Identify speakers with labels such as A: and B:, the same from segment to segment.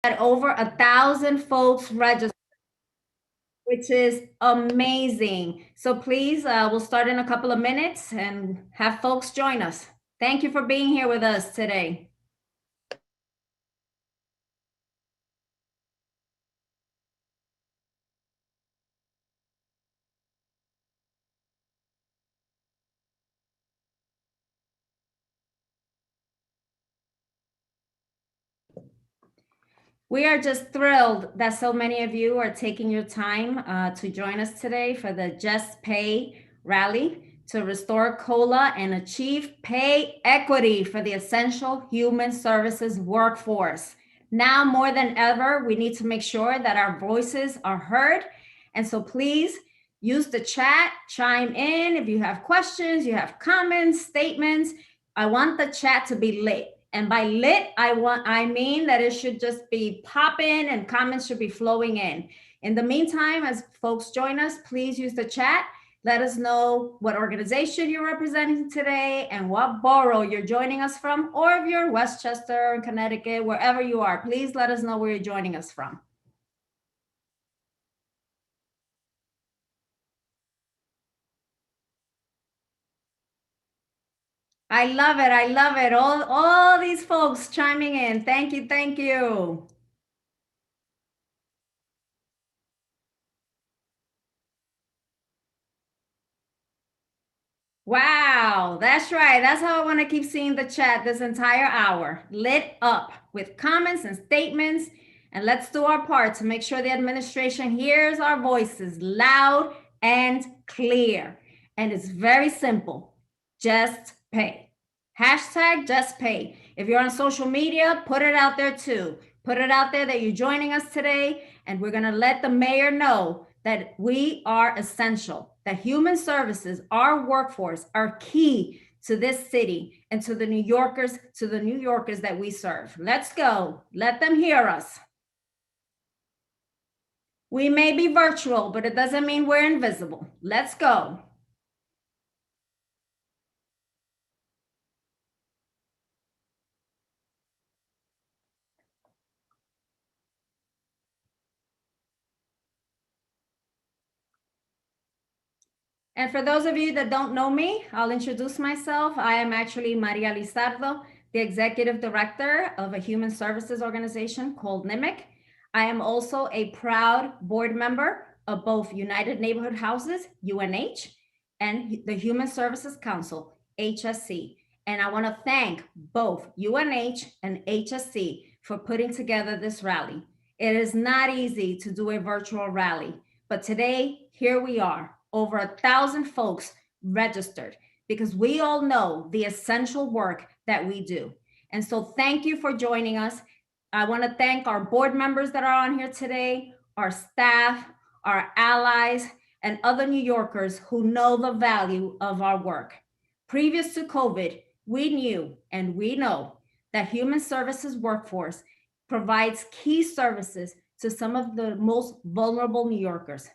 A: had over 1,000 folks registered, which is amazing. So please, we'll start in a couple of minutes and have folks join us. Thank you for being here with us today. We are just thrilled that so many of you are taking your time to join us today for the Just Pay rally to restore COLA and achieve pay equity for the essential human services workforce. Now more than ever, we need to make sure that our voices are heard. And so please use the chat, chime in if you have questions, you have comments, statements. I want the chat to be lit. And by lit, I mean that it should just be popping and comments should be flowing in. In the meantime, as folks join us, please use the chat. Let us know what organization you're representing today and what borough you're joining us from, or if you're in Westchester, Connecticut, wherever you are, please let us know where you're joining us from. I love it. I love it. All these folks chiming in. Thank you. Thank you. Wow, that's right. That's how I want to keep seeing the chat this entire hour, lit up with comments and statements. And let's do our part to make sure the administration hears our voices loud and clear. And it's very simple. Just pay. Hashtag just pay. If you're on social media, put it out there too. Put it out there that you're joining us today, and we're going to let the mayor know that we are essential, that human services, our workforce, are key to this city and to the New Yorkers, that we serve. Let's go. Let them hear us. We may be virtual, but it doesn't mean we're invisible. Let's go. And for those of you that don't know me, I'll introduce myself. I am actually Maria Lizardo, the executive director of a human services organization called NIMIC. I am also a proud board member of both United Neighborhood Houses, UNH, and the Human Services Council, HSC. And I want to thank both UNH and HSC for putting together this rally. It is not easy to do a virtual rally, but today, here we are, over 1,000 folks registered, because we all know the essential work that we do. And so thank you for joining us. I want to thank our board members that are on here today, our staff, our allies, and other New Yorkers who know the value of our work. Previous to COVID, we knew and we know that human services workforce provides key services to some of the most vulnerable New Yorkers.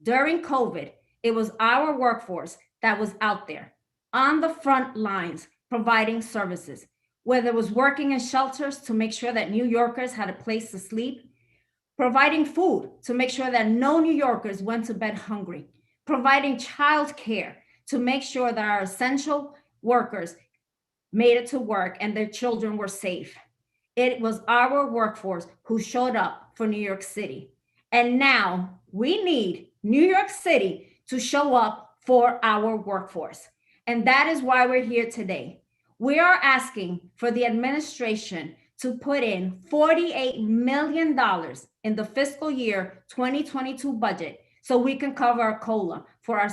A: During COVID, it was our workforce that was out there on the front lines providing services, whether it was working in shelters to make sure that New Yorkers had a place to sleep, providing food to make sure that no New Yorkers went to bed hungry, providing childcare to make sure that our essential workers made it to work and their children were safe. It was our workforce who showed up for New York City. And now we need New York City to show up for our workforce. And that is why we're here today. We are asking for the administration to put in $48 million in the fiscal year 2022 budget so we can cover our COLA for our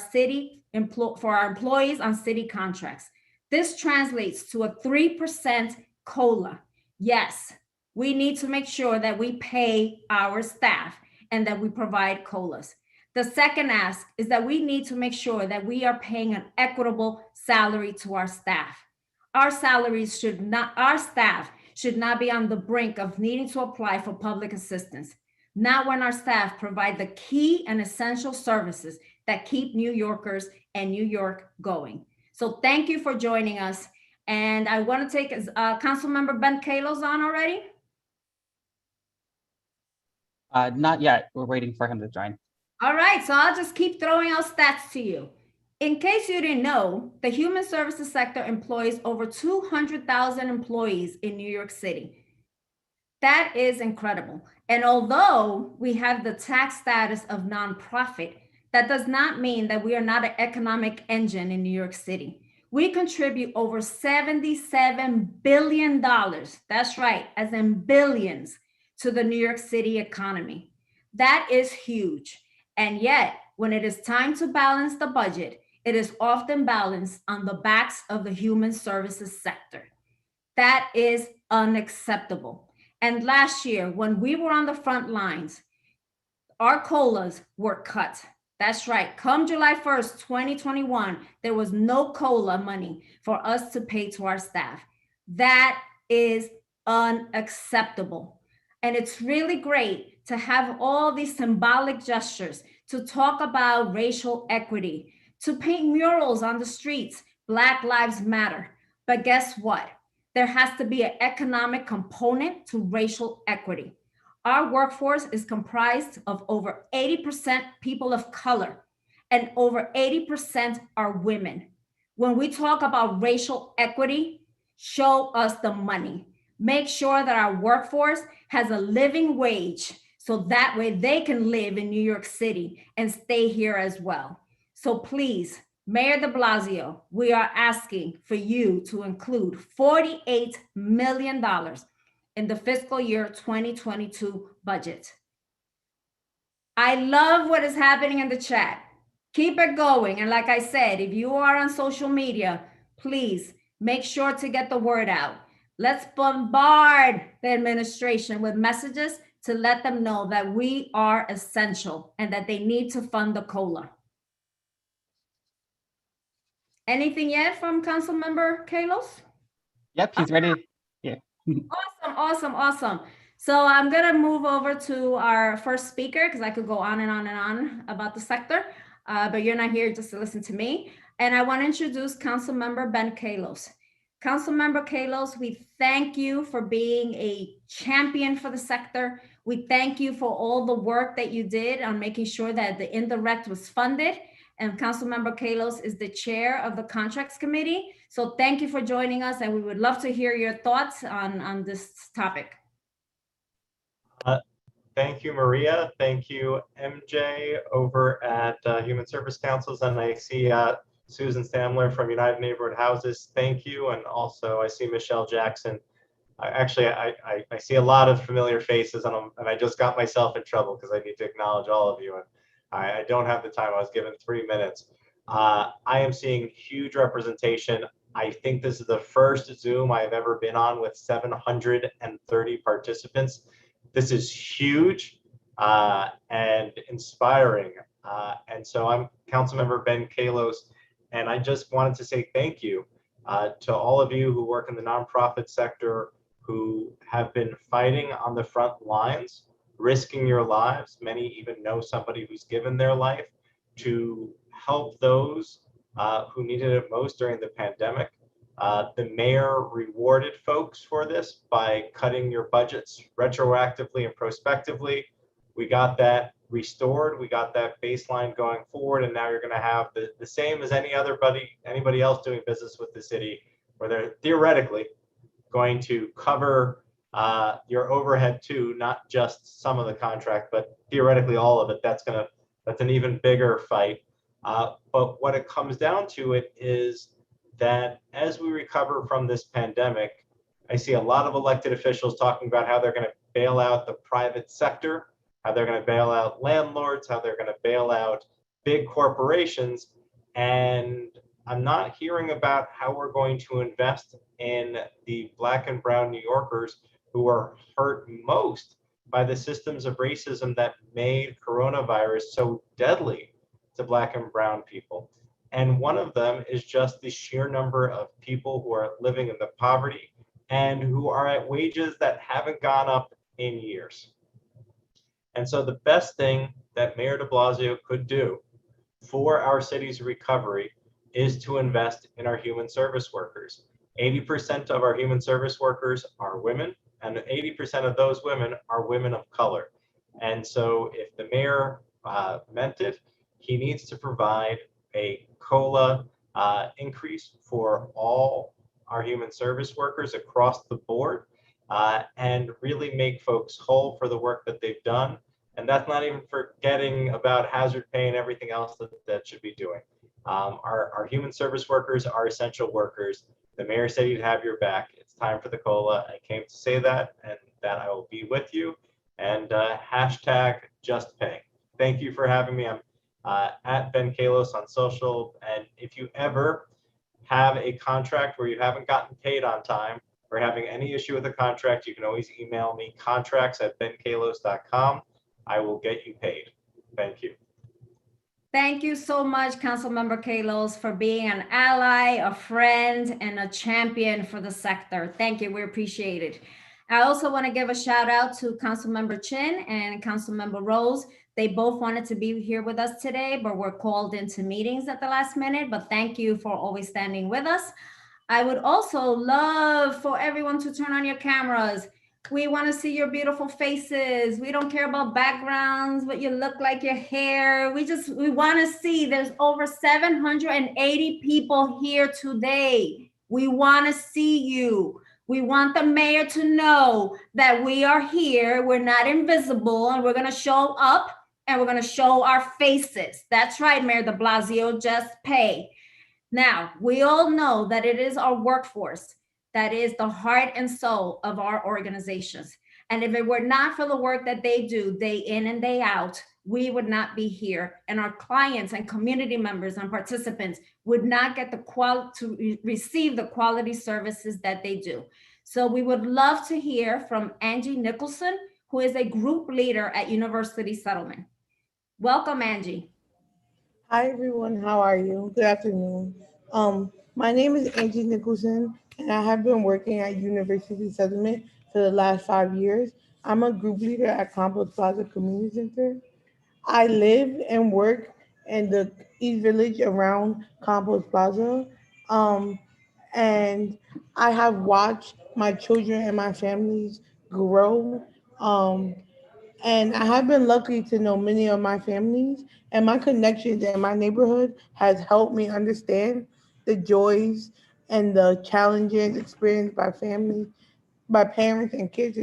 A: employees on city contracts. This translates to a 3% COLA. Yes, we need to make sure that we pay our staff and that we provide COLAs. The second ask is that we need to make sure that we are paying an equitable salary to our staff. Our staff should not be on the brink of needing to apply for public assistance, not when our staff provide the key and essential services that keep New Yorkers and New York going. So thank you for joining us. And I want to take Councilmember Ben Kalos on already.
B: Not yet. We're waiting for him to join.
A: All right, so I'll just keep throwing out stats to you. In case you didn't know, the human services sector employs over 200,000 employees in New York City. That is incredible. And although we have the tax status of nonprofit, that does not mean that we are not an economic engine in New York City. We contribute over $77 billion. That's right, as in billions, to the New York City economy. That is huge. And yet, when it is time to balance the budget, it is often balanced on the backs of the human services sector. That is unacceptable. And last year, when we were on the front lines, our COLAs were cut. That's right. Come July 1st, 2021, there was no COLA money for us to pay to our staff. That is unacceptable. And it's really great to have all these symbolic gestures to talk about racial equity, to paint murals on the streets, Black Lives Matter. But guess what? There has to be an economic component to racial equity. Our workforce is comprised of over 80% people of color, and over 80% are women. When we talk about racial equity, show us the money. Make sure that our workforce has a living wage so that way they can live in New York City and stay here as well. So please, Mayor de Blasio, we are asking for you to include $48 million in the fiscal year 2022 budget. I love what is happening in the chat. Keep it going. And like I said, if you are on social media, please make sure to get the word out. Let's bombard the administration with messages to let them know that we are essential and that they need to fund the COLA. Anything yet from Councilmember Kalos?
B: Yep, he's ready. Yeah.
A: Awesome. So I'm gonna move over to our first speaker because I could go on and on about the sector, but you're not here just to listen to me. And I want to introduce Councilmember Ben Kalos. Councilmember Kalos, we thank you for being a champion for the sector. We thank you for all the work that you did on making sure that the indirect was funded. And Councilmember Kalos is the chair of the Contracts Committee. So thank you for joining us, and we would love to hear your thoughts on this topic.
C: Thank you, Maria. Thank you, MJ, over at Human Service Councils. And I see Susan Stamler from United Neighborhood Houses. Thank you. And also I see Michelle Jackson. I see a lot of familiar faces, and I just got myself in trouble because I need to acknowledge all of you. And I don't have the time. I was given 3 minutes. I am seeing huge representation. I think this is the first Zoom I've ever been on with 730 participants. This is huge and inspiring. And so I'm Councilmember Ben Kalos, and I just wanted to say thank you to all of you who work in the nonprofit sector, who have been fighting on the front lines, risking your lives. Many even know somebody who's given their life to help those who needed it most during the pandemic. The mayor rewarded folks for this by cutting your budgets retroactively and prospectively. We got that restored. We got that baseline going forward, and now you're going to have the same as anybody else doing business with the city, where they're theoretically going to cover your overhead too, not just some of the contract, but theoretically all of it. That's an even bigger fight. But what it comes down to it is that as we recover from this pandemic, I see a lot of elected officials talking about how they're going to bail out the private sector, how they're going to bail out landlords, how they're going to bail out big corporations. And I'm not hearing about how we're going to invest in the Black and brown New Yorkers who are hurt most by the systems of racism that made coronavirus so deadly to Black and brown people. And one of them is just the sheer number of people who are living in the poverty and who are at wages that haven't gone up in years. And so the best thing that Mayor de Blasio could do for our city's recovery is to invest in our human service workers. 80% of our human service workers are women, and 80% of those women are women of color. And so if the mayor meant it, he needs to provide a COLA increase for all our human service workers across the board, and really make folks whole for the work that they've done. And that's not even forgetting about hazard pay and everything else that should be doing. Our human service workers are essential workers. The mayor said he'd have your back. It's time for the COLA. I came to say that, and that I will be with you. And hashtag just pay. Thank you for having me. I'm at Ben Kalos on social. And if you ever have a contract where you haven't gotten paid on time or having any issue with a contract, you can always email me contracts@benkalos.com. I will get you paid. Thank you.
A: Thank you so much, Councilmember Kalos, for being an ally, a friend, and a champion for the sector. Thank you. We appreciate it. I also want to give a shout out to Councilmember Chin and Councilmember Rose. They both wanted to be here with us today, but were called into meetings at the last minute. But thank you for always standing with us. I would also love for everyone to turn on your cameras. We want to see your beautiful faces. We don't care about backgrounds, what you look like, your hair. We want to see. There's over 780 people here today. We want to see you. We want the mayor to know that we are here. We're not invisible, and we're going to show up and we're going to show our faces. That's right, Mayor de Blasio, just pay. Now, we all know that it is our workforce that is the heart and soul of our organizations. And if it were not for the work that they do day in and day out, we would not be here. And our clients and community members and participants would not get to receive the quality services that they do. So we would love to hear from Angie Nicholson, who is a group leader at University Settlement. Welcome, Angie.
D: Hi everyone, how are you? Good afternoon. My name is Angie Nicholson, and I have been working at University Settlement for the last 5 years. I'm a group leader at Campos Plaza Community Center. I live and work in the East Village around Campos Plaza, um, and I have watched my children and my families grow. Um, and I have been lucky to know many of my families, and my connections in my neighborhood has helped me understand the joys and the challenges experienced by families, by parents and kids,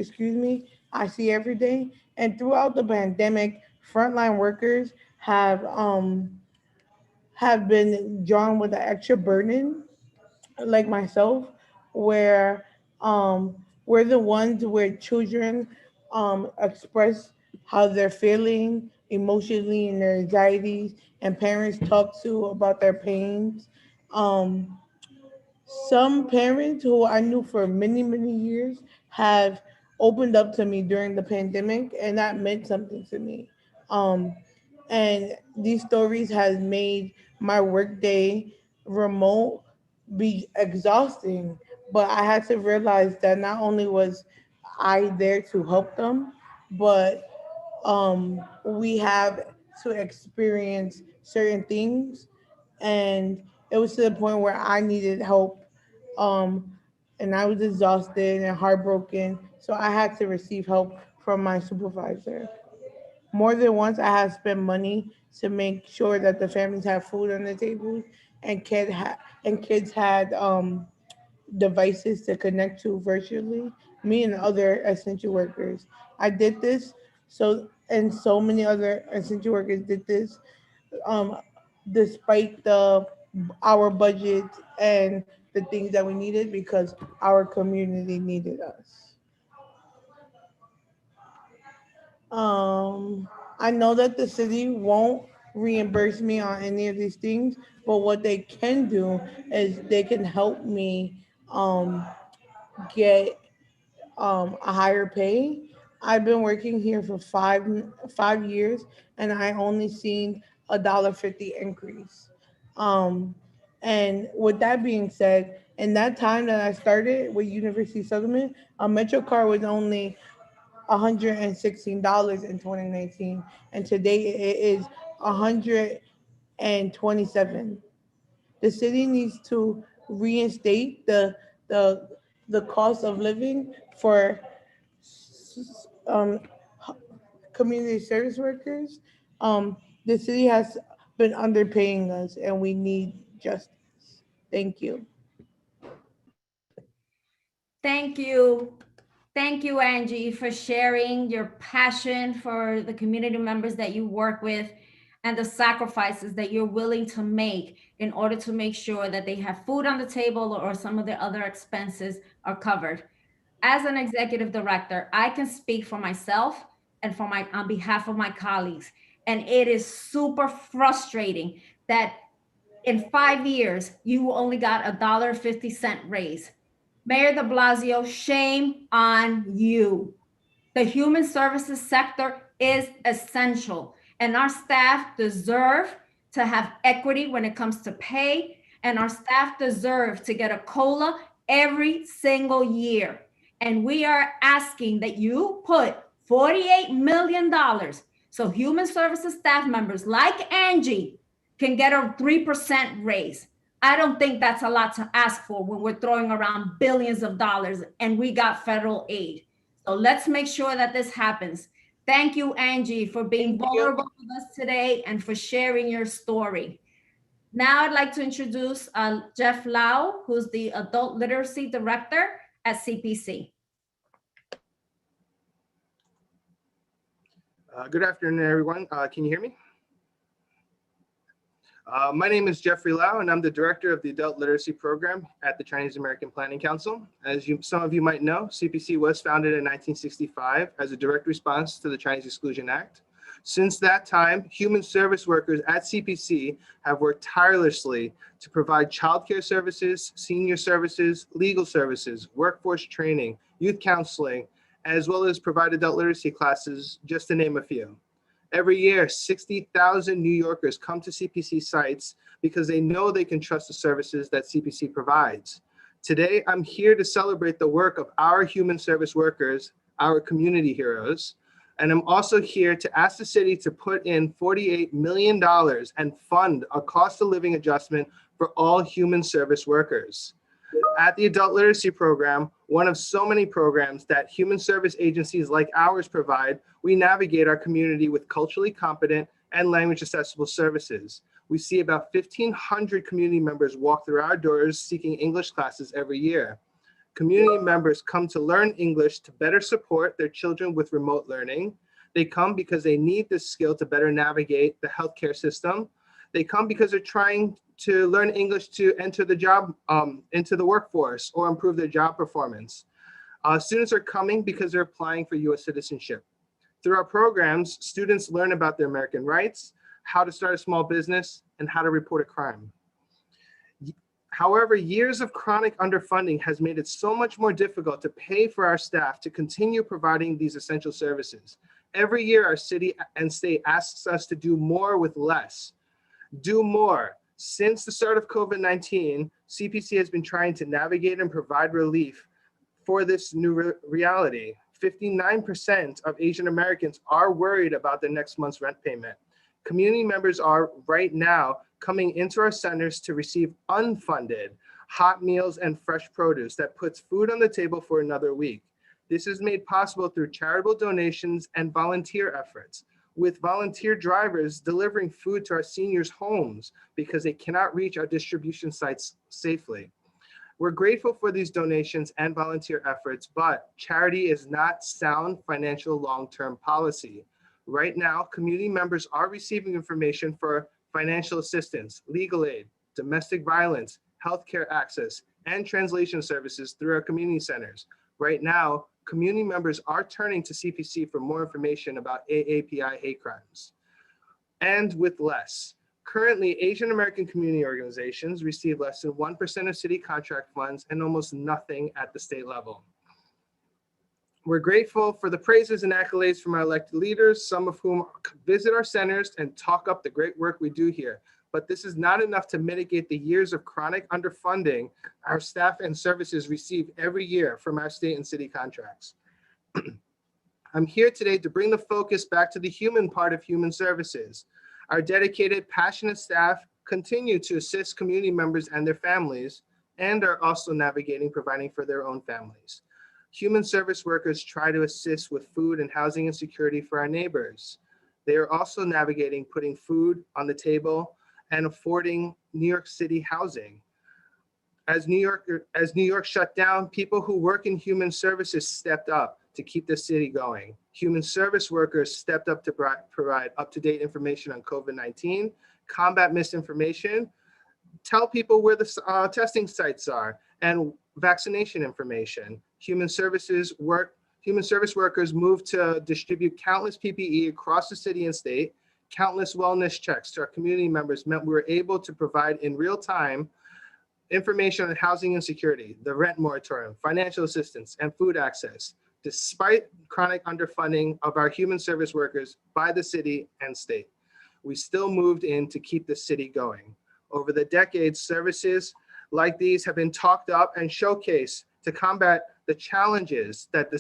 D: I see every day. And throughout the pandemic, frontline workers have been drawn with an extra burden, like myself, where we're the ones where children express how they're feeling emotionally and their anxieties, and parents talk to about their pains. Um, some parents who I knew for many, many years have opened up to me during the pandemic, and that meant something to me. Um, and these stories has made my workday remote be exhausting. But I had to realize that not only was I there to help them, but we have to experience certain things, and it was to the point where I needed help, um, and I was exhausted and heartbroken. So I had to receive help from my supervisor. More than once, I have spent money to make sure that the families have food on the table, and kids had devices to connect to virtually. Me and other essential workers. I did this, and so many other essential workers did this, um, despite the our budget and the things that we needed, because our community needed us. I know that the city won't reimburse me on any of these things, but what they can do is they can help me get a higher pay. I've been working here for 5 years, and I only seen $1.50 increase. Um, and with that being said, in that time that I started with University Settlement, a Metro card was only $116 in 2019, and today it is 127. The city needs to reinstate the the cost of living for um, community service workers. The city has been underpaying us and we need justice. Thank you.
A: Thank you. Thank you, Angie, for sharing your passion for the community members that you work with and the sacrifices that you're willing to make in order to make sure that they have food on the table or some of their other expenses are covered. As an executive director, I can speak for myself and for my on behalf of my colleagues. And it is super frustrating that in 5 years, you only got $1.50 raise. Mayor de Blasio, shame on you. The human services sector is essential, and our staff deserve to have equity when it comes to pay, and our staff deserve to get a COLA every single year. And we are asking that you put $48 million so human services staff members like Angie can get a 3% raise. I don't think that's a lot to ask for when we're throwing around billions of dollars and we got federal aid. So let's make sure that this happens. Thank you, Angie, for being vulnerable with us today and for sharing your story. Now I'd like to introduce Jeff Lau, who's the Adult Literacy Director at CPC.
E: Good afternoon, everyone. Can you hear me? My name is Jeffrey Lau, and I'm the director of the Adult Literacy Program at the Chinese American Planning Council. As some of you might know, CPC was founded in 1965 as a direct response to the Chinese Exclusion Act. Since that time, human service workers at CPC have worked tirelessly to provide childcare services, senior services, legal services, workforce training, youth counseling, as well as provide adult literacy classes, just to name a few. Every year, 60,000 New Yorkers come to CPC sites because they know they can trust the services that CPC provides. Today, I'm here to celebrate the work of our human service workers, our community heroes, and I'm also here to ask the city to put in $48 million and fund a cost of living adjustment for all human service workers. At the Adult Literacy Program, one of so many programs that human service agencies like ours provide, we navigate our community with culturally competent and language accessible services. We see about 1,500 community members walk through our doors seeking English classes every year. Community members come to learn English to better support their children with remote learning. They come because they need this skill to better navigate the healthcare system. They come because they're trying to learn English to enter the job, into the workforce or improve their job performance. Students are coming because they're applying for US citizenship. Through our programs, students learn about their American rights, how to start a small business, and how to report a crime. However, years of chronic underfunding has made it so much more difficult to pay for our staff to continue providing these essential services. Every year, our city and state asks us to do more with less. Do more. Since the start of COVID-19, CPC has been trying to navigate and provide relief for this new reality. 59% of Asian Americans are worried about their next month's rent payment. Community members are right now coming into our centers to receive unfunded hot meals and fresh produce that puts food on the table for another week. This is made possible through charitable donations and volunteer efforts, with volunteer drivers delivering food to our seniors' homes because they cannot reach our distribution sites safely. We're grateful for these donations and volunteer efforts, but charity is not sound financial long-term policy. Right now, community members are receiving information for financial assistance, legal aid, domestic violence, healthcare access, and translation services through our community centers. Right now, community members are turning to CPC for more information about AAPI hate crimes. And with less. Currently, Asian American community organizations receive less than 1% of city contract funds and almost nothing at the state level. We're grateful for the praises and accolades from our elected leaders, some of whom visit our centers and talk up the great work we do here. But this is not enough to mitigate the years of chronic underfunding our staff and services receive every year from our state and city contracts. I'm here today to bring the focus back to the human part of human services. Our dedicated, passionate staff continue to assist community members and their families, and are also navigating providing for their own families. Human service workers try to assist with food and housing insecurity for our neighbors. They are also navigating putting food on the table and affording New York City housing. As New York shut down, people who work in human services stepped up to keep the city going. Human service workers stepped up to provide up-to-date information on COVID-19, combat misinformation, tell people where the testing sites are, and vaccination information. Human service workers moved to distribute countless PPE across the city and state. Countless wellness checks to our community members meant we were able to provide in real time information on housing insecurity, the rent moratorium, financial assistance, and food access, despite chronic underfunding of our human service workers by the city and state. We still moved in to keep the city going. Over the decades, services like these have been talked up and showcased to combat the challenges that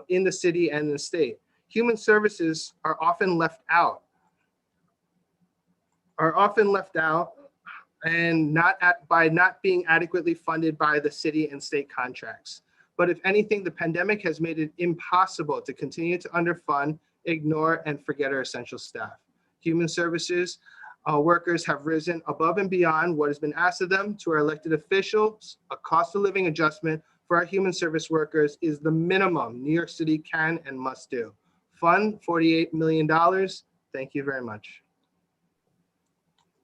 E: in the city and the state. Human services are often left out and by not being adequately funded by the city and state contracts. But if anything, the pandemic has made it impossible to continue to underfund, ignore, and forget our essential staff. Human services workers have risen above and beyond what has been asked of them. To our elected officials, a cost of living adjustment for our human service workers is the minimum New York City can and must do. Fund $48 million. Thank you very much.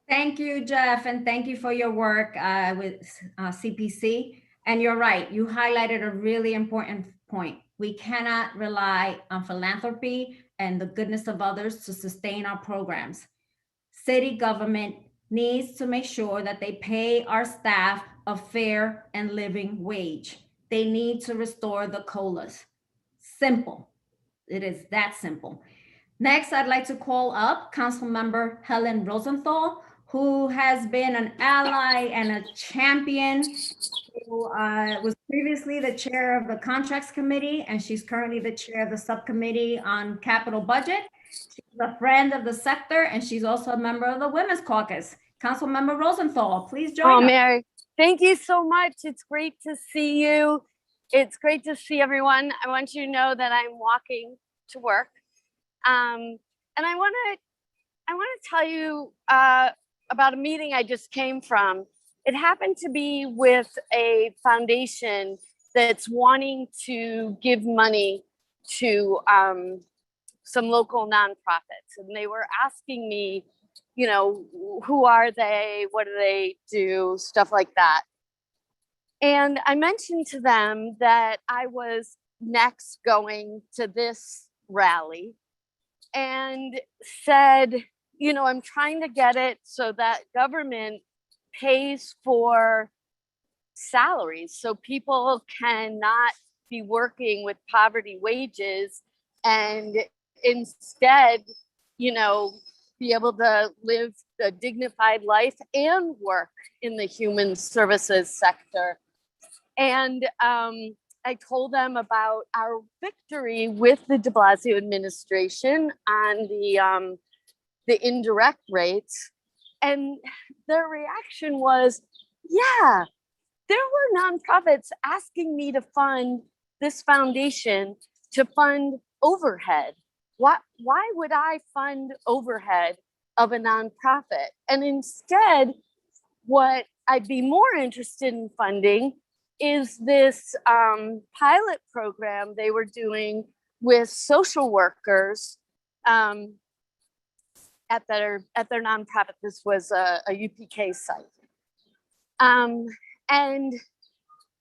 A: Thank you, Jeff, and thank you for your work with CPC. And you're right, you highlighted a really important point. We cannot rely on philanthropy and the goodness of others to sustain our programs. City government needs to make sure that they pay our staff a fair and living wage. They need to restore the COLAs. Simple. It is that simple. Next, I'd like to call up Councilmember Helen Rosenthal, who has been an ally and a champion, who was previously the chair of the Contracts Committee, and she's currently the chair of the Subcommittee on Capital Budget. She's a friend of the sector, and she's also a member of the Women's Caucus. Councilmember Rosenthal, please join us.
F: Mary, thank you so much. It's great to see you. It's great to see everyone. I want you to know that I'm walking to work. And I want to tell you about a meeting I just came from. It happened to be with a foundation that's wanting to give money to some local nonprofits. And they were asking me, you know, who are they? What do they do? Stuff like that. And I mentioned to them that I was next going to this rally and said, you know, I'm trying to get it so that government pays for salaries so people cannot be working with poverty wages and instead, you know, be able to live a dignified life and work in the human services sector. And I told them about our victory with the de Blasio administration on the indirect rates. And their reaction was, yeah, there were nonprofits asking me to fund this foundation to fund overhead. Why would I fund overhead of a nonprofit? And instead, what I'd be more interested in funding is this pilot program they were doing with social workers at their nonprofit. This was a UPK site. And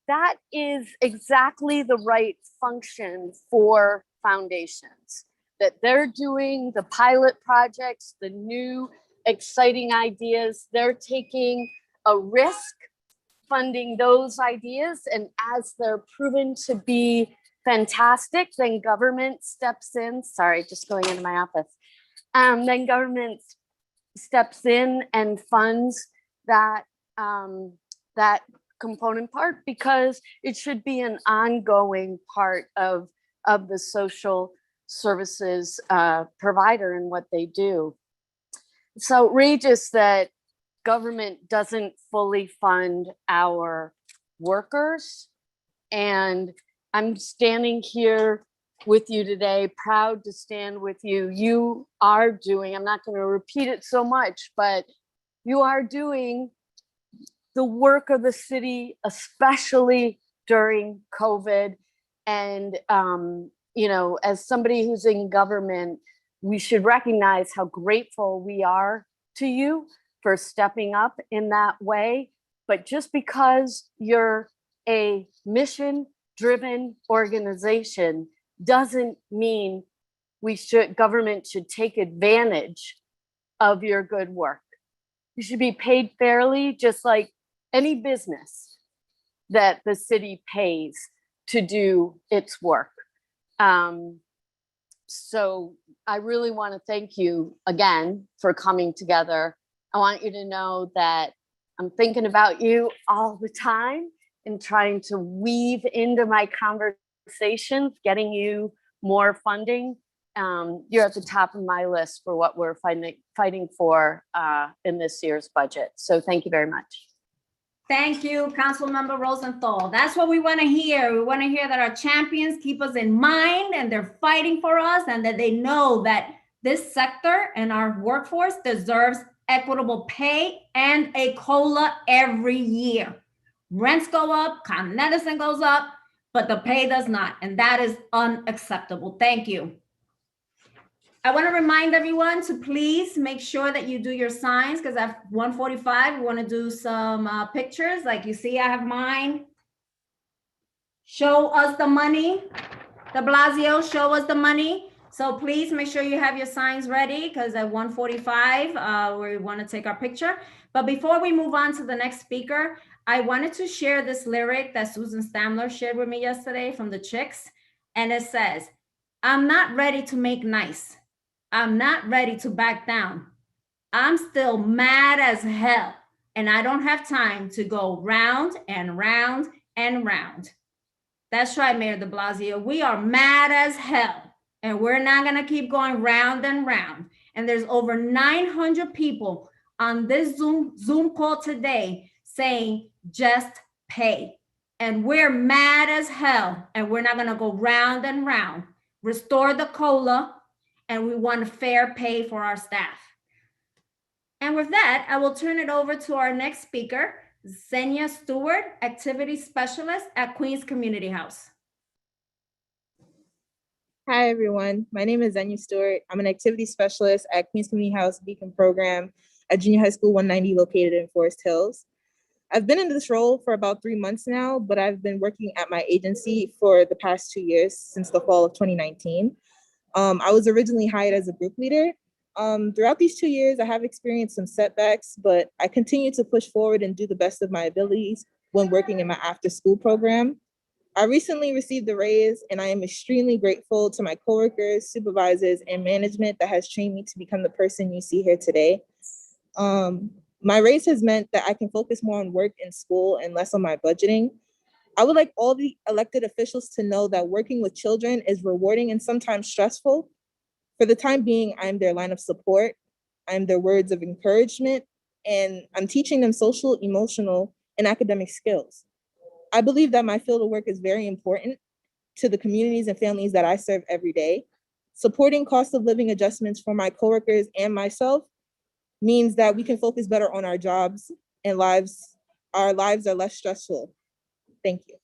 F: that is exactly the right function for foundations, that they're doing the pilot projects, the new exciting ideas. They're taking a risk funding those ideas. And as they're proven to be fantastic, then government steps in. Sorry, just going into my office. Then government steps in and funds that that component part, because it should be an ongoing part of the social services provider and what they do. It's outrageous that government doesn't fully fund our workers, and I'm standing here with you today, proud to stand with you. You are doing, I'm not going to repeat it so much, but you are doing the work of the city, especially during COVID. And, you know, as somebody who's in government, we should recognize how grateful we are to you for stepping up in that way. But just because you're a mission-driven organization doesn't mean government should take advantage of your good work. You should be paid fairly, just like any business that the city pays to do its work. So I really want to thank you again for coming together. I want you to know that I'm thinking about you all the time and trying to weave into my conversations, getting you more funding. You're at the top of my list for what we're fighting for in this year's budget. So thank you very much.
A: Thank you, Councilmember Rosenthal. That's what we want to hear. We want to hear that our champions keep us in mind and they're fighting for us, and that they know that this sector and our workforce deserves equitable pay and a COLA every year. Rents go up, Con Edison goes up, but the pay does not, and that is unacceptable. Thank you. I want to remind everyone to please make sure that you do your signs, because at 1:45, we want to do some pictures. Like you see, I have mine. Show us the money. De Blasio, show us the money. So please make sure you have your signs ready, because at 1:45, we want to take our picture. But before we move on to the next speaker, I wanted to share this lyric that Susan Stamler shared with me yesterday from the Chicks. And it says, "I'm not ready to make nice. I'm not ready to back down. I'm still mad as hell, and I don't have time to go round and round and round." That's right, Mayor de Blasio. We are mad as hell, and we're not gonna keep going round and round. And there's over 900 people on this Zoom call today saying just pay. And we're mad as hell, and we're not gonna go round and round. Restore the COLA, and we want fair pay for our staff. And with that, I will turn it over to our next speaker, Zenya Stewart, Activity Specialist at Queens Community House.
G: Hi, everyone. My name is Zenya Stewart. I'm an activity specialist at Queens Community House Beacon Program at Junior High School 190 located in Forest Hills. I've been in this role for about 3 months now, but I've been working at my agency for the past 2 years since the fall of 2019. I was originally hired as a group leader. Throughout these 2 years, I have experienced some setbacks, but I continue to push forward and do the best of my abilities when working in my after-school program. I recently received a raise, and I am extremely grateful to my coworkers, supervisors, and management that has trained me to become the person you see here today. My raise has meant that I can focus more on work and school and less on my budgeting. I would like all the elected officials to know that working with children is rewarding and sometimes stressful. For the time being, I'm their line of support. I'm their words of encouragement, and I'm teaching them social, emotional, and academic skills. I believe that my field of work is very important to the communities and families that I serve every day. Supporting cost of living adjustments for my coworkers and myself means that we can focus better on our jobs and lives. Our lives are less stressful. Thank you.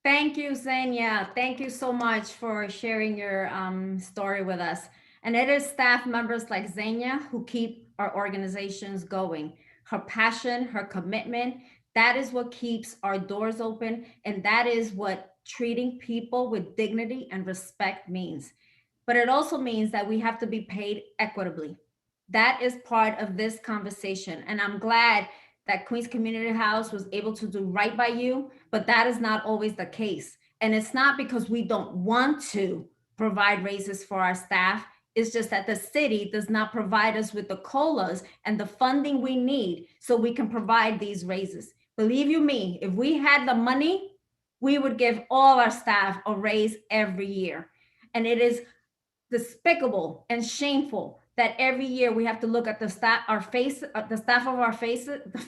A: Thank you, Zenya. Thank you so much for sharing your story with us. And it is staff members like Zenya who keep our organizations going. Her passion, her commitment, that is what keeps our doors open. And that is what treating people with dignity and respect means. But it also means that we have to be paid equitably. That is part of this conversation. And I'm glad that Queens Community House was able to do right by you, but that is not always the case. And it's not because we don't want to provide raises for our staff. It's just that the city does not provide us with the COLAs and the funding we need so we can provide these raises. Believe you me, if we had the money, we would give all our staff a raise every year. And it is despicable and shameful that every year we have to look at the staff, the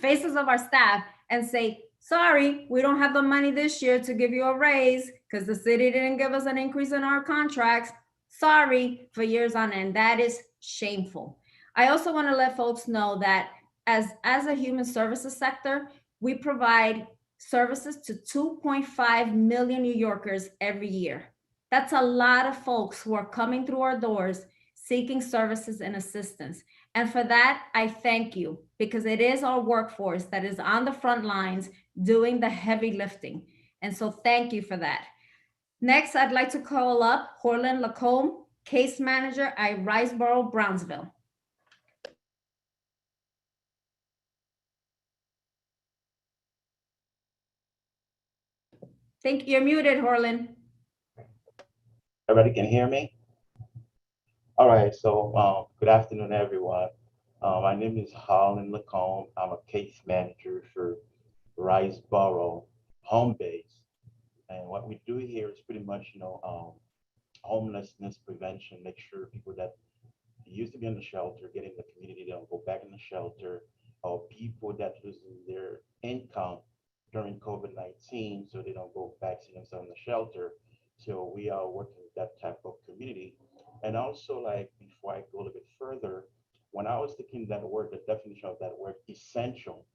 A: faces of our staff and say, sorry, we don't have the money this year to give you a raise because the city didn't give us an increase in our contracts. Sorry, for years on end. That is shameful. I also want to let folks know that as a human services sector, we provide services to 2.5 million New Yorkers every year. That's a lot of folks who are coming through our doors seeking services and assistance. And for that, I thank you, because it is our workforce that is on the front lines doing the heavy lifting. And so thank you for that. Next, I'd like to call up Helen Lacombe, Case Manager at Riceboro, Brownsville. Think you're muted, Horland.
H: Everybody can hear me? All right, so good afternoon, everyone. My name is Helen Lacombe. I'm a case manager for Riceboro home base. And what we do here is pretty much, homelessness prevention, make sure people that used to be in the shelter, get in the community, they don't go back in the shelter, or people that losing their income during COVID-19, so they don't go back to themselves in the shelter. So we are working with that type of community. And also, like, before I go a little bit further, when I was thinking that word, the definition of that word, essential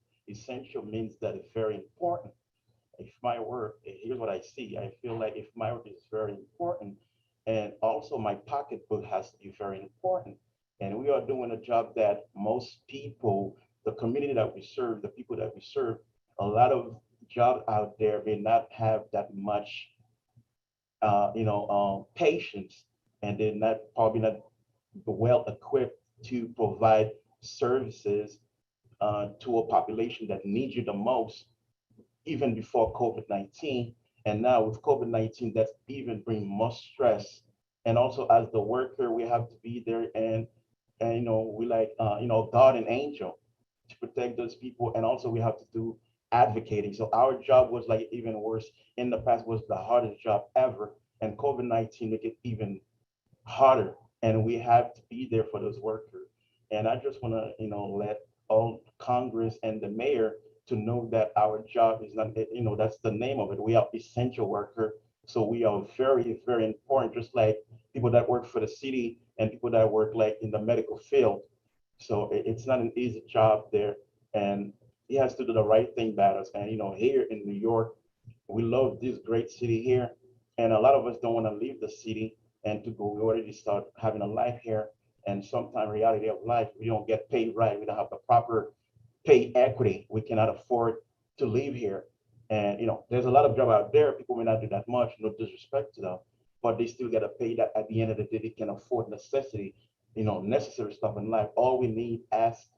H: means that it's very important. If my work, here's what I see. I feel like if my work is very important, and also my pocketbook has to be very important. And we are doing a job that most people, the community that we serve, the people that we serve, a lot of jobs out there may not have that much, patience, and they're probably not well equipped to provide services to a population that needs you the most, even before COVID-19. And now with COVID-19, that's even bring more stress. And also as the worker, we have to be there and we like, guardian angel to protect those people. And also we have to do advocating. So our job was like even worse. In the past was the hardest job ever. And COVID-19 make it even harder. And we have to be there for those workers. And I just want to, let all Congress and the mayor to know that our job is not, that's the name of it. We are essential worker. So we are very, very important, just like people that work for the city and people that work like in the medical field. So it's not an easy job there. And he has to do the right thing by us. And, here in New York, we love this great city here. And a lot of us don't want to leave the city and to go, we already start having a life here. And sometimes reality of life, we don't get paid right. We don't have the proper pay equity. We cannot afford to live here. And there's a lot of job out there. People may not do that much, no disrespect to them, but they still get to pay that at the end of the day. They can afford necessary stuff in life. All we need as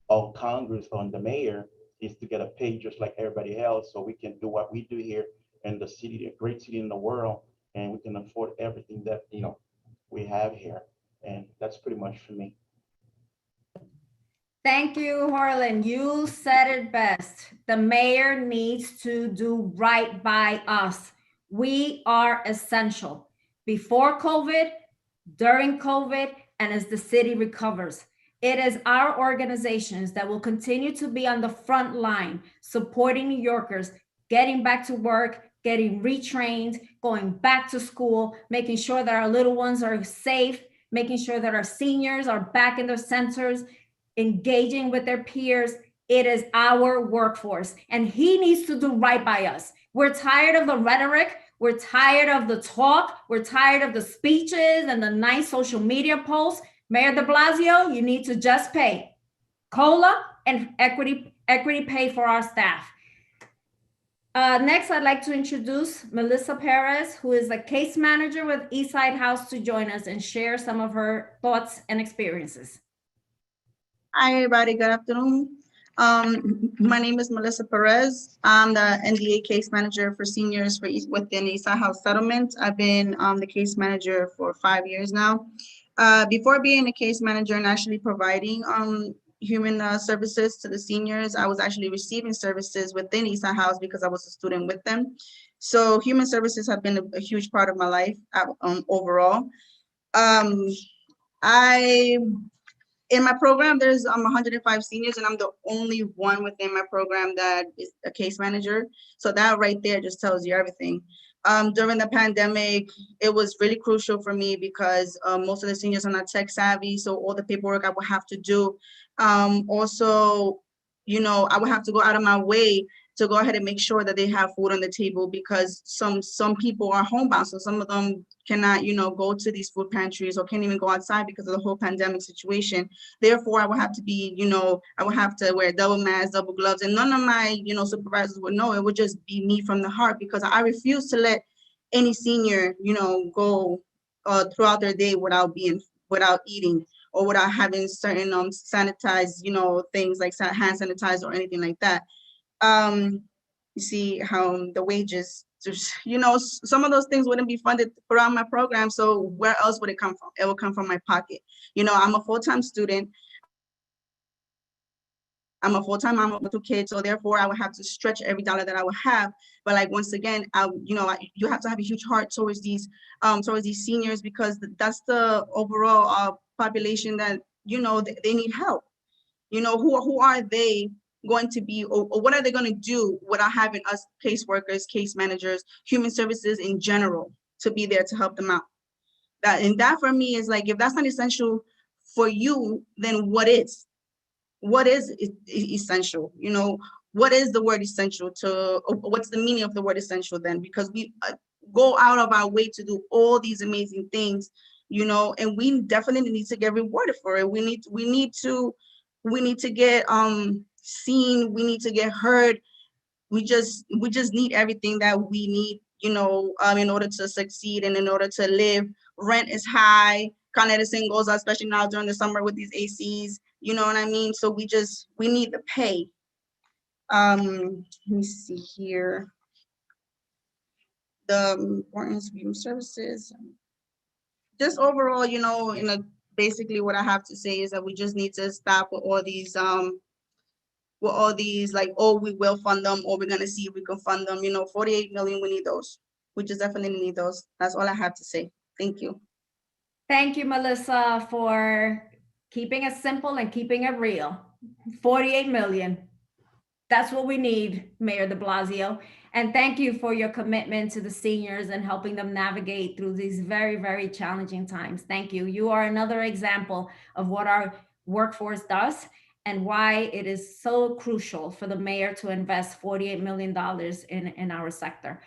H: of Congress on the mayor is to get a pay just like everybody else, so we can do what we do here in the city, a great city in the world, and we can afford everything that we have here. And that's pretty much for me.
A: Thank you, Harlan. You said it best. The mayor needs to do right by us. We are essential. Before COVID, during COVID, and as the city recovers. It is our organizations that will continue to be on the front line, supporting New Yorkers, getting back to work, getting retrained, going back to school, making sure that our little ones are safe, making sure that our seniors are back in their centers, engaging with their peers. It is our workforce, and he needs to do right by us. We're tired of the rhetoric. We're tired of the talk. We're tired of the speeches and the nice social media posts. Mayor de Blasio, you need to just pay COLA and equity pay for our staff. Next, I'd like to introduce Melissa Perez, who is a case manager with Eastside House, to join us and share some of her thoughts and experiences.
I: Hi, everybody. Good afternoon. My name is Melissa Perez. I'm the NDA case manager for seniors within Eastside House Settlement. I've been the case manager for 5 years now. Before being a case manager and actually providing human services to the seniors, I was actually receiving services within Eastside House because I was a student with them. So human services have been a huge part of my life overall. In my program, there's 105 seniors, and I'm the only one within my program that is a case manager. So that right there just tells you everything. During the pandemic, it was really crucial for me because most of the seniors are not tech savvy. So all the paperwork I would have to do. Also, you know, I would have to go out of my way to go ahead and make sure that they have food on the table, because some people are homebound. So some of them cannot, you know, go to these food pantries or can't even go outside because of the whole pandemic situation. Therefore, I would have to be, you know, I would have to wear double masks, double gloves, and none of my, you know, supervisors would know. It would just be me from the heart, because I refuse to let any senior, you know, go throughout their day without eating or without having certain sanitized, you know, things like hand sanitizer or anything like that. You see how the wages, you know, some of those things wouldn't be funded around my program. So where else would it come from? It will come from my pocket. You know, I'm a full-time student. I'm a full-time mom with 2 kids, so therefore I would have to stretch every dollar that I would have. But like, once again, you know, you have to have a huge heart towards these seniors, because that's the overall population that, you know, they need help. You know, who are they going to be, or what are they going to do without having us caseworkers, case managers, human services in general to be there to help them out? That for me is like, if that's not essential for you, then what is? What is essential? You know, what is the word essential to, what's the meaning of the word essential then? Because we go out of our way to do all these amazing things, you know, and we definitely need to get rewarded for it. We need to get seen, we need to get heard. We just need everything that we need, you know, in order to succeed and in order to live. Rent is high, Con Edison goes up, especially now during the summer with these ACs, you know what I mean? So we need the pay. Let me see here. The importance of human services. Just overall, you know, basically what I have to say is that we just need to stop with all these like, oh, we will fund them, or we're gonna see if we can fund them. You know, 48 million, we need those. We just definitely need those. That's all I have to say. Thank you.
A: Thank you, Melissa, for keeping it simple and keeping it real. 48 million. That's what we need, Mayor de Blasio. And thank you for your commitment to the seniors and helping them navigate through these very, very challenging times. Thank you. You are another example of what our workforce does and why it is so crucial for the mayor to invest $48 million in our sector.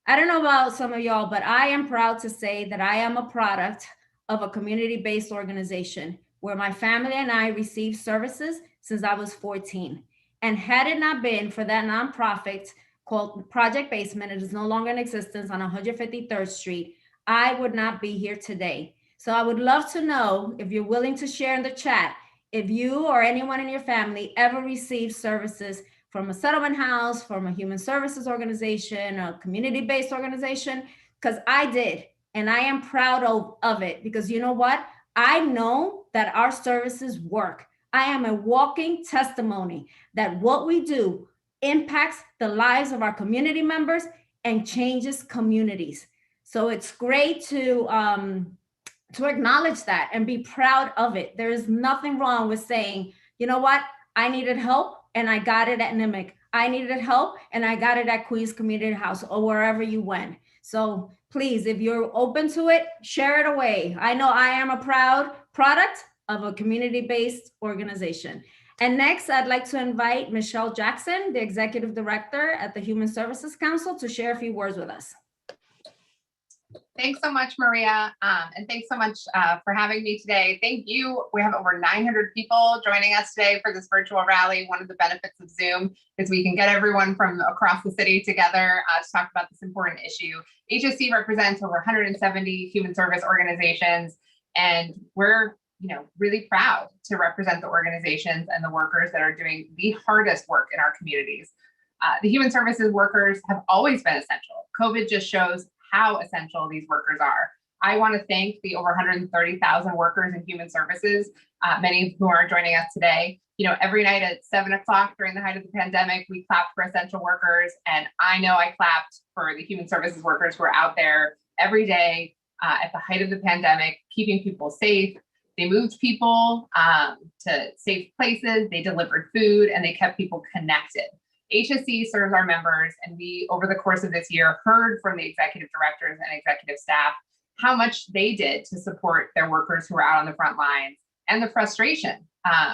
A: I don't know about some of y'all, but I am proud to say that I am a product of a community-based organization where my family and I received services since I was 14. And had it not been for that nonprofit called Project Basement, it is no longer in existence on 153rd Street, I would not be here today. So I would love to know, if you're willing to share in the chat, if you or anyone in your family ever received services from a settlement house, from a human services organization, a community-based organization, because I did, and I am proud of it, because you know what? I know that our services work. I am a walking testimony that what we do impacts the lives of our community members and changes communities. So it's great to acknowledge that and be proud of it. There is nothing wrong with saying, you know what? I needed help and I got it at NIMIC. I needed help and I got it at Queens Community House or wherever you went. So please, if you're open to it, share it away. I know I am a proud product of a community-based organization. And next, I'd like to invite Michelle Jackson, the Executive Director at the Human Services Council, to share a few words with us.
J: Thanks so much, Maria. And thanks so much for having me today. Thank you. We have over 900 people joining us today for this virtual rally. One of the benefits of Zoom is we can get everyone from across the city together to talk about this important issue. HSC represents over 170 human service organizations, and we're really proud to represent the organizations and the workers that are doing the hardest work in our communities. The human services workers have always been essential. COVID just shows how essential these workers are. I want to thank the over 130,000 workers in human services, many of whom are joining us today. Every night at 7 o'clock during the height of the pandemic, we clapped for essential workers. And I know I clapped for the human services workers who are out there every day at the height of the pandemic, keeping people safe. They moved people to safe places, they delivered food, and they kept people connected. HSC serves our members, and we, over the course of this year, heard from the executive directors and executive staff how much they did to support their workers who were out on the front lines, and the frustration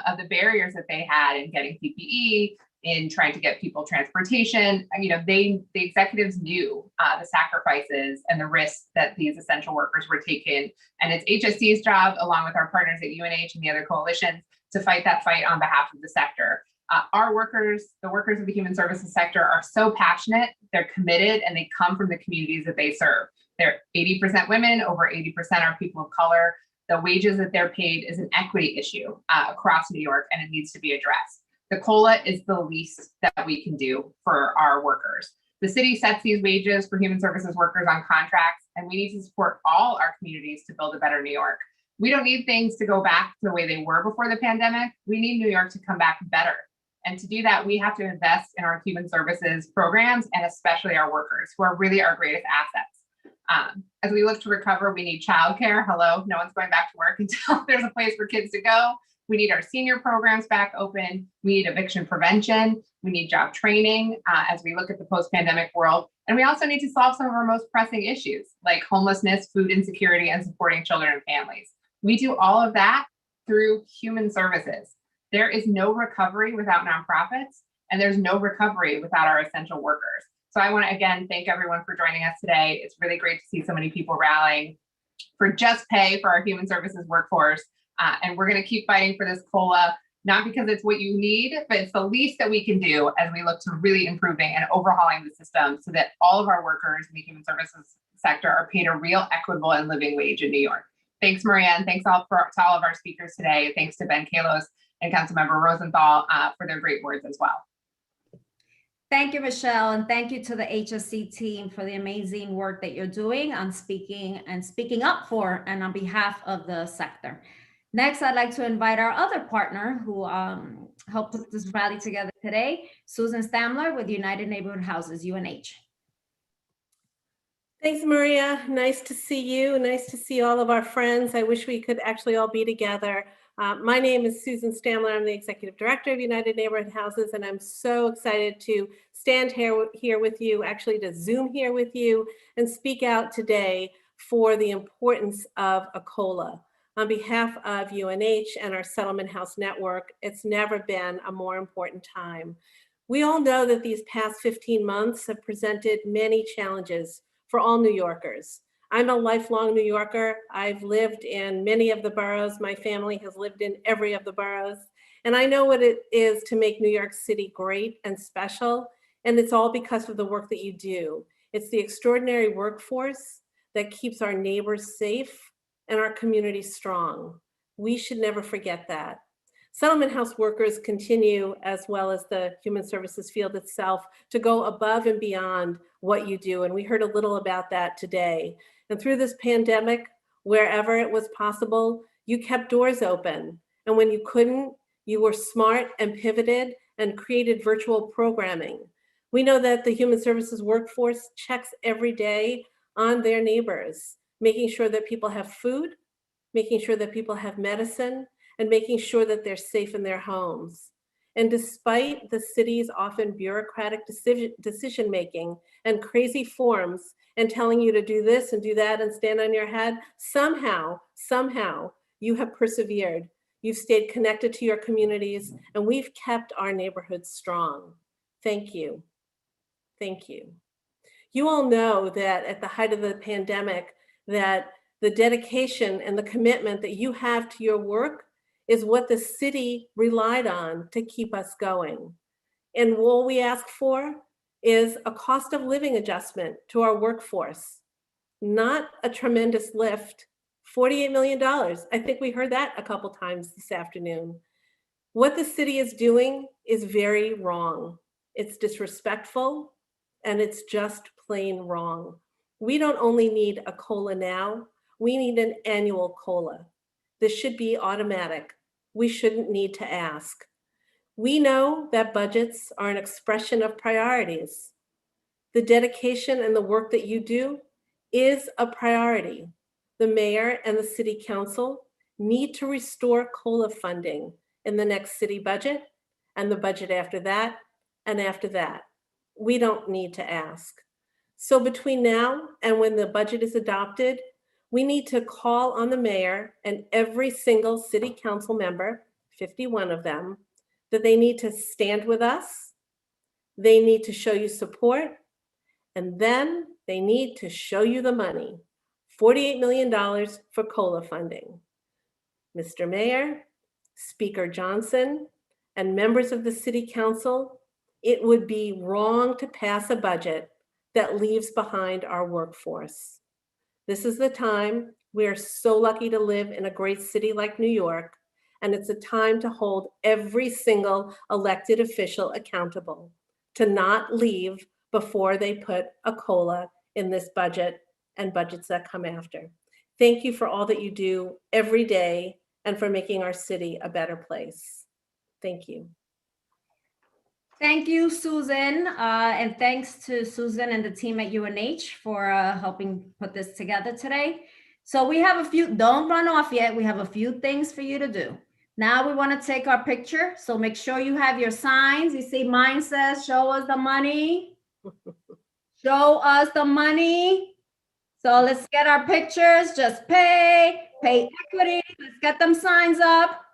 J: of the barriers that they had in getting PPE, in trying to get people transportation. You know, the executives knew the sacrifices and the risks that these essential workers were taking. And it's HSC's job, along with our partners at UNH and the other coalitions, to fight that fight on behalf of the sector. Our workers, the workers of the human services sector, are so passionate, they're committed, and they come from the communities that they serve. They're 80% women, over 80% are people of color. The wages that they're paid is an equity issue across New York, and it needs to be addressed. The COLA is the least that we can do for our workers. The city sets these wages for human services workers on contracts, and we need to support all our communities to build a better New York. We don't need things to go back to the way they were before the pandemic. We need New York to come back better. And to do that, we have to invest in our human services programs, and especially our workers, who are really our greatest assets. As we look to recover, we need childcare. Hello, no one's going back to work until there's a place for kids to go. We need our senior programs back open. We need eviction prevention. We need job training as we look at the post-pandemic world. And we also need to solve some of our most pressing issues, like homelessness, food insecurity, and supporting children and families. We do all of that through human services. There is no recovery without nonprofits, and there's no recovery without our essential workers. So I want to, again, thank everyone for joining us today. It's really great to see so many people rallying for just pay for our human services workforce. And we're going to keep fighting for this COLA, not because it's what you need, but it's the least that we can do as we look to really improving and overhauling the system so that all of our workers in the human services sector are paid a real, equitable, and living wage in New York. Thanks, Maria, and thanks to all of our speakers today. Thanks to Ben Kalos and Councilmember Rosenthal for their great words as well.
A: Thank you, Michelle, and thank you to the HSC team for the amazing work that you're doing on speaking up for and on behalf of the sector. Next, I'd like to invite our other partner who helped put this rally together today, Susan Stamler with United Neighborhood Houses, UNH.
K: Thanks, Maria. Nice to see you. Nice to see all of our friends. I wish we could actually all be together. My name is Susan Stamler. I'm the Executive Director of United Neighborhood Houses, and I'm so excited to stand here with you, actually to Zoom here with you, and speak out today for the importance of a COLA. On behalf of UNH and our Settlement House Network, it's never been a more important time. We all know that these past 15 months have presented many challenges for all New Yorkers. I'm a lifelong New Yorker. I've lived in many of the boroughs. My family has lived in every of the boroughs. And I know what it is to make New York City great and special. And it's all because of the work that you do. It's the extraordinary workforce that keeps our neighbors safe and our community strong. We should never forget that. Settlement House workers continue, as well as the human services field itself, to go above and beyond what you do. And we heard a little about that today. And through this pandemic, wherever it was possible, you kept doors open. And when you couldn't, you were smart and pivoted and created virtual programming. We know that the human services workforce checks every day on their neighbors, making sure that people have food, making sure that people have medicine, and making sure that they're safe in their homes. And despite the city's often bureaucratic decision-making and crazy forms and telling you to do this and do that and stand on your head, somehow, you have persevered. You've stayed connected to your communities, and we've kept our neighborhoods strong. Thank you. Thank you. You all know that at the height of the pandemic, that the dedication and the commitment that you have to your work is what the city relied on to keep us going. And all we ask for is a cost of living adjustment to our workforce, not a tremendous lift, $48 million. I think we heard that a couple times this afternoon. What the city is doing is very wrong. It's disrespectful, and it's just plain wrong. We don't only need a COLA now, we need an annual COLA. This should be automatic. We shouldn't need to ask. We know that budgets are an expression of priorities. The dedication and the work that you do is a priority. The mayor and the city council need to restore COLA funding in the next city budget and the budget after that and after that. We don't need to ask. So between now and when the budget is adopted, we need to call on the mayor and every single city council member, 51 of them, that they need to stand with us, they need to show you support, and then they need to show you the money, $48 million for COLA funding. Mr. Mayor, Speaker Johnson, and members of the City Council, it would be wrong to pass a budget that leaves behind our workforce. This is the time. We are so lucky to live in a great city like New York, and it's a time to hold every single elected official accountable, to not leave before they put a COLA in this budget and budgets that come after. Thank you for all that you do every day and for making our city a better place. Thank you.
A: Thank you, Susan. And thanks to Susan and the team at UNH for helping put this together today. So we have a few, don't run off yet. We have a few things for you to do. Now we want to take our picture. So make sure you have your signs. You see mine says, show us the money. Show us the money. So let's get our pictures. Just pay equity. Let's get them signs up.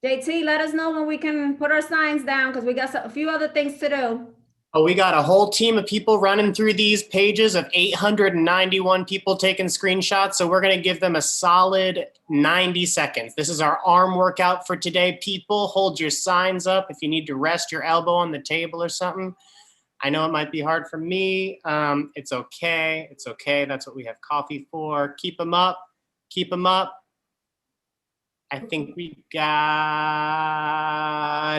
A: JT, let us know when we can put our signs down because we got a few other things to do.
L: Oh, we got a whole team of people running through these pages of 891 people taking screenshots. So we're going to give them a solid 90 seconds. This is our arm workout for today. People, hold your signs up if you need to rest your elbow on the table or something. I know it might be hard for me. It's okay. It's okay. That's what we have coffee for. Keep them up. Keep them up. I think we got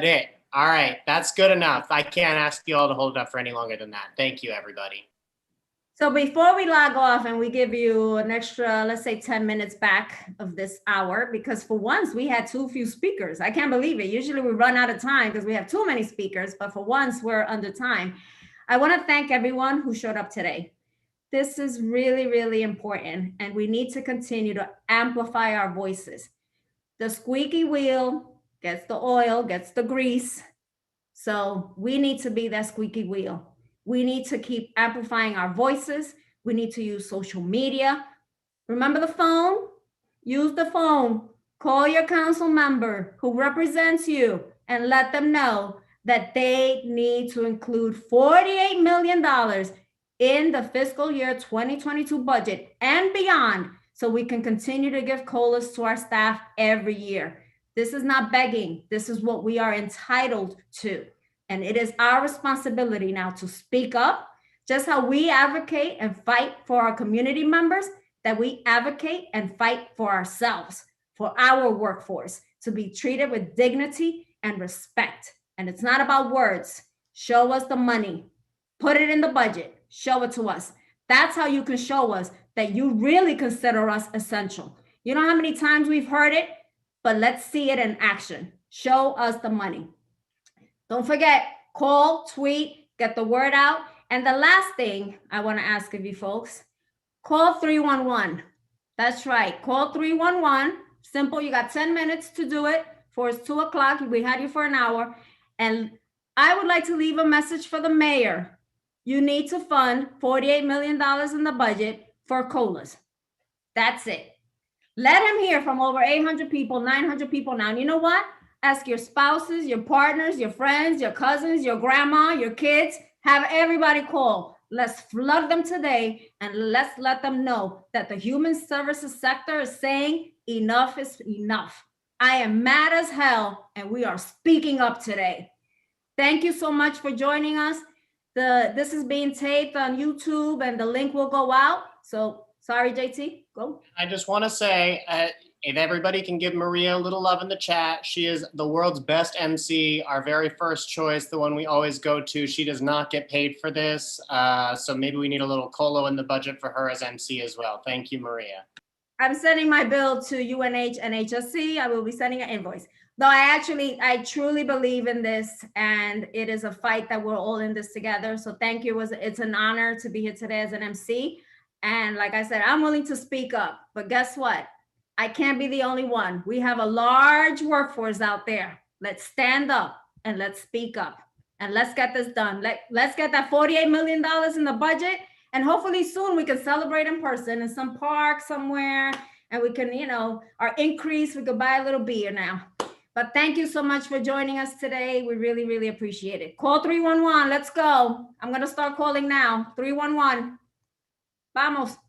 L: it. All right, that's good enough. I can't ask you all to hold it up for any longer than that. Thank you, everybody.
A: So before we log off and we give you an extra, let's say 10 minutes back of this hour, because for once we had too few speakers. I can't believe it. Usually we run out of time because we have too many speakers, but for once we're under time. I want to thank everyone who showed up today. This is really, really important, and we need to continue to amplify our voices. The squeaky wheel gets the oil, gets the grease. So we need to be that squeaky wheel. We need to keep amplifying our voices. We need to use social media. Remember the phone? Use the phone. Call your council member who represents you and let them know that they need to include $48 million in the fiscal year 2022 budget and beyond, so we can continue to give COLAs to our staff every year. This is not begging. This is what we are entitled to. And it is our responsibility now to speak up, just how we advocate and fight for our community members, that we advocate and fight for ourselves, for our workforce, to be treated with dignity and respect. And it's not about words. Show us the money. Put it in the budget. Show it to us. That's how you can show us that you really consider us essential. You know how many times we've heard it, but let's see it in action. Show us the money. Don't forget, call, tweet, get the word out. And the last thing I want to ask of you folks, call 311. That's right, call 311. Simple, you got 10 minutes to do it. For it's 2 o'clock, we had you for an hour. And I would like to leave a message for the mayor. You need to fund $48 million in the budget for COLAs. That's it. Let him hear from over 800 people, 900 people now. And you know what? Ask your spouses, your partners, your friends, your cousins, your grandma, your kids. Have everybody call. Let's flood them today and let's let them know that the human services sector is saying enough is enough. I am mad as hell and we are speaking up today. Thank you so much for joining us. This is being taped on YouTube and the link will go out. So sorry, JT, go.
L: I just want to say, if everybody can give Maria a little love in the chat, she is the world's best MC, our very first choice, the one we always go to. She does not get paid for this. So maybe we need a little COLA in the budget for her as MC as well. Thank you, Maria.
A: I'm sending my bill to UNH and HSC. I will be sending an invoice. Though I truly believe in this, and it is a fight that we're all in this together. So thank you. It's an honor to be here today as an MC. And like I said, I'm willing to speak up, but guess what? I can't be the only one. We have a large workforce out there. Let's stand up and let's speak up and let's get this done. Let's get that $48 million in the budget. And hopefully soon we can celebrate in person in some park somewhere, and we can, our increase, we could buy a little beer now. But thank you so much for joining us today. We really, really appreciate it. Call 311. Let's go. I'm going to start calling now. 311. Vamos.